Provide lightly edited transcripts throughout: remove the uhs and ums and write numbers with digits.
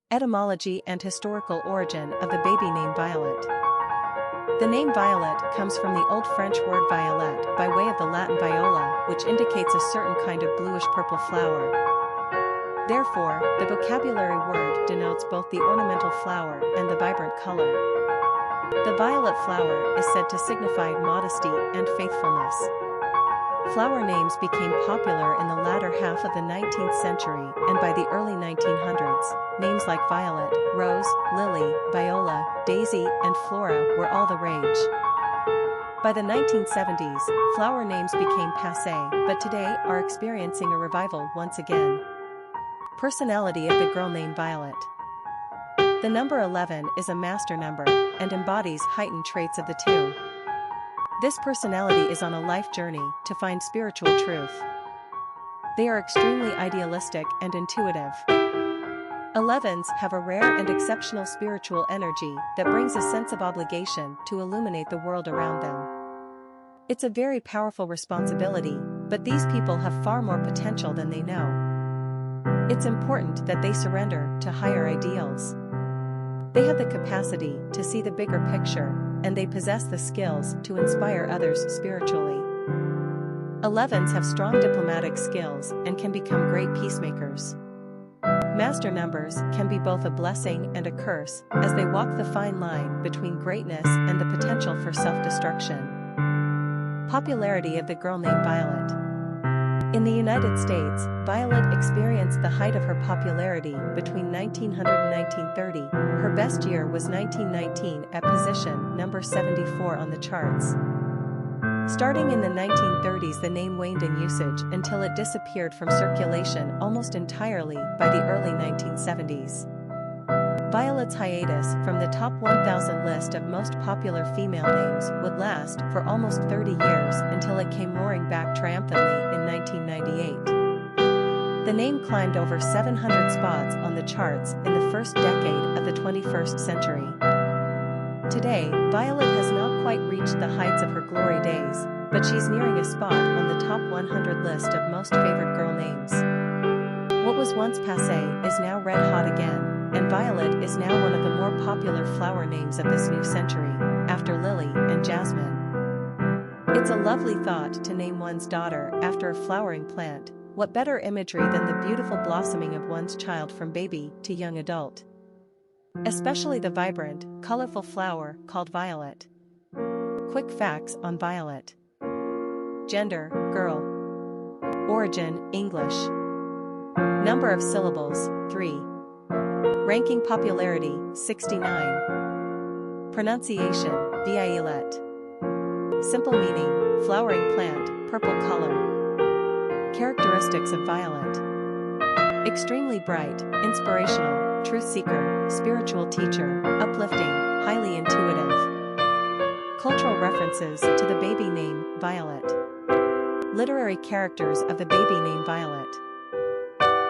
Etymology and historical origin of the baby name Violet. The name Violet comes from the Old French word violette by way of the Latin viola, which indicates a certain kind of bluish-purple flower. Therefore, the vocabulary word denotes both the ornamental flower and the vibrant color. The violet flower is said to signify modesty and faithfulness. Flower names became popular in the latter half of the 19th century, and by the early 1900s, names like Violet, Rose, Lily, Viola, Daisy, and Flora were all the rage. By the 1970s, flower names became passé, but today are experiencing a revival once again. Personality of the girl named Violet. The number 11 is a master number, and embodies heightened traits of the two. This personality is on a life journey to find spiritual truth. They are extremely idealistic and intuitive. 11s have a rare and exceptional spiritual energy that brings a sense of obligation to illuminate the world around them. It's a very powerful responsibility, but these people have far more potential than they know. It's important that they surrender to higher ideals. They have the capacity to see the bigger picture, and they possess the skills to inspire others spiritually. 11s have strong diplomatic skills and can become great peacemakers. Master numbers can be both a blessing and a curse, as they walk the fine line between greatness and the potential for self-destruction. Popularity of the girl named Violet. In the United States, Violet experienced the height of her popularity between 1900 and 1930. Her best year was 1919 at position number 74 on the charts. Starting in the 1930s, the name waned in usage until it disappeared from circulation almost entirely by the early 1970s. Violet's hiatus from the top 1,000 list of most popular female names would last for almost 30 years until it came roaring back triumphantly in 1998. The name climbed over 700 spots on the charts in the first decade of the 21st century. Today, Violet has not quite reached the heights of her glory days, but she's nearing a spot on the top 100 list of most favorite girl names. What was once passé is now red hot again, and Violet is now one of the more popular flower names of this new century, after Lily and Jasmine. It's a lovely thought to name one's daughter after a flowering plant. What better imagery than the beautiful blossoming of one's child from baby to young adult? Especially the vibrant, colorful flower called violet. Quick facts on Violet. Gender, girl. Origin, English. Number of syllables, 3. Ranking popularity, 69. Pronunciation, violette. Simple meaning, flowering plant, purple color. Characteristics of violet. Extremely bright, inspirational, truth seeker, spiritual teacher, uplifting, highly intuitive. Cultural references to the baby name, Violet. Literary characters of the baby name Violet.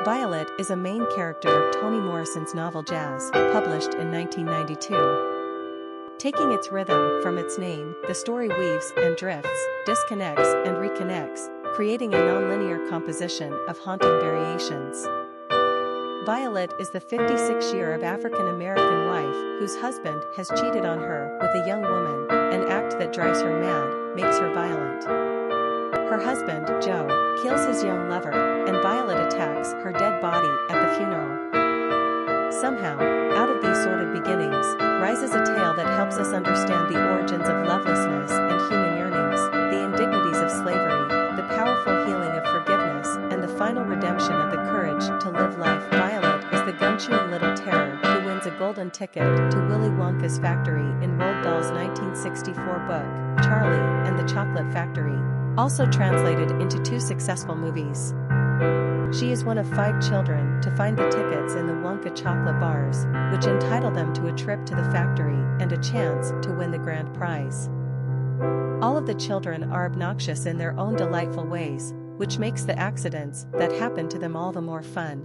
Violet is a main character of Toni Morrison's novel Jazz, published in 1992. Taking its rhythm from its name, the story weaves and drifts, disconnects and reconnects, creating a non-linear composition of haunting variations. Violet is the 56th year of African-American wife whose husband has cheated on her with a young woman, an act that drives her mad, makes her violent. Her husband, Joe, kills his young lover, and Violet attacks her dead body at the funeral. Somehow, out of these sordid beginnings, rises a tale that helps us understand the origins of lovelessness and human yearnings, the indignities of slavery, the powerful healing of forgiveness, and the final redemption of the courage to live life. Violet is the gun-chewing little terror who wins a golden ticket to Willy Wonka's factory in Roald Dahl's 1964 book, Charlie and the Chocolate Factory, also translated into 2 successful movies. She is one of 5 children to find the tickets in the Wonka chocolate bars, which entitle them to a trip to the factory and a chance to win the grand prize. All of the children are obnoxious in their own delightful ways, which makes the accidents that happen to them all the more fun.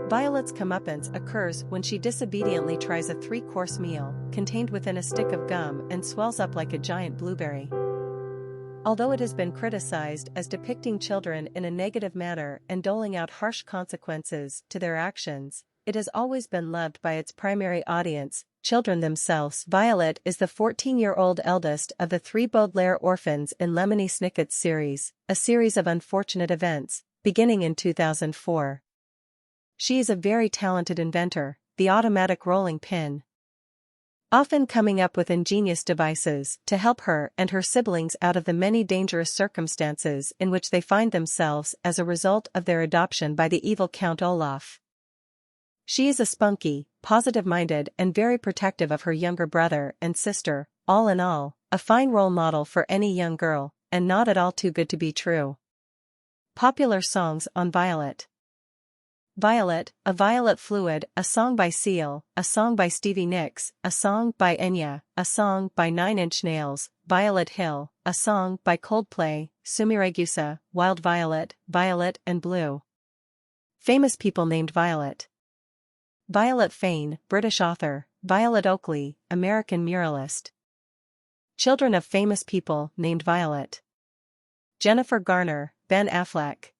Violet's comeuppance occurs when she disobediently tries a 3-course meal, contained within a stick of gum, and swells up like a giant blueberry. Although it has been criticized as depicting children in a negative manner and doling out harsh consequences to their actions, It has always been loved by its primary audience, children themselves. Violet is the 14-year-old eldest of the 3 Baudelaire orphans in Lemony Snicket's series, a series of unfortunate events, beginning in 2004. She is a very talented inventor, the automatic rolling pin, often coming up with ingenious devices to help her and her siblings out of the many dangerous circumstances in which they find themselves as a result of their adoption by the evil Count Olaf. She is a spunky, positive-minded and very protective of her younger brother and sister, all in all, a fine role model for any young girl, and not at all too good to be true. Popular songs on Violet. Violet, A Violet Fluid, a song by Seal, a song by Stevie Nicks, a song by Enya, a song by Nine Inch Nails, Violet Hill, a song by Coldplay, Sumiregusa, Wild Violet, Violet and Blue. Famous people named Violet. Violet Fane, British author, Violet Oakley, American muralist. Children of famous people named Violet. Jennifer Garner, Ben Affleck.